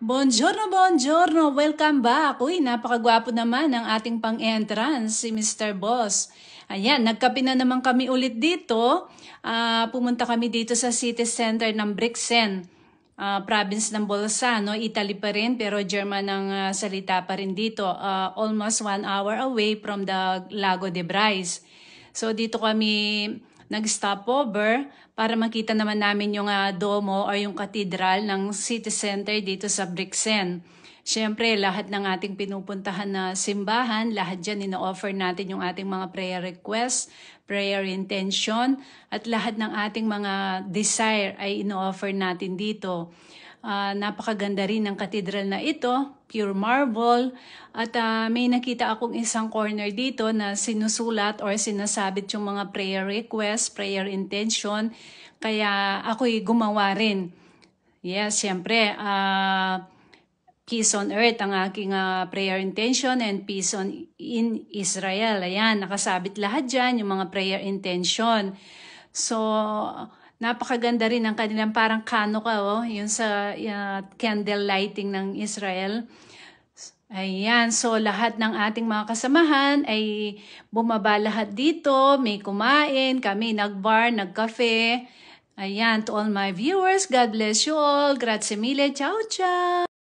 Buongiorno, buongiorno! Welcome back! Uy, napakagwapo naman ang ating pang-entrance, si Mr. Boss. Ayan, nagkape na naman kami ulit dito. Pumunta kami dito sa city center ng Brixen, province ng Bolzano, Italy pa rin, pero German ang salita pa rin dito. Almost 1 hour away from the Lago de Brais. So dito kami nag-stopover para makita naman namin yung domo o yung cathedral ng city center dito sa Brixen. Siyempre, lahat ng ating pinupuntahan na simbahan, lahat dyan ino-offer natin yung ating mga prayer requests, prayer intention, at lahat ng ating mga desire ay ino-offer natin dito. Napakaganda rin ng cathedral na ito, pure marble. At may nakita akong isang corner dito na sinusulat or sinasabit yung mga prayer request, prayer intention. Kaya ako'y gumawa rin. Yes, syempre, peace on earth ang aking prayer intention and peace in Israel. Ayan, nakasabit lahat dyan, yung mga prayer intention. So, napakaganda rin ang kanilang parang Hanukkah, yung sa candle lighting ng Israel. Ayan, so lahat ng ating mga kasamahan ay bumaba lahat dito, may kumain, kami nagbar, nagkafe. Ayan, to all my viewers, God bless you all. Grazie mille, ciao ciao!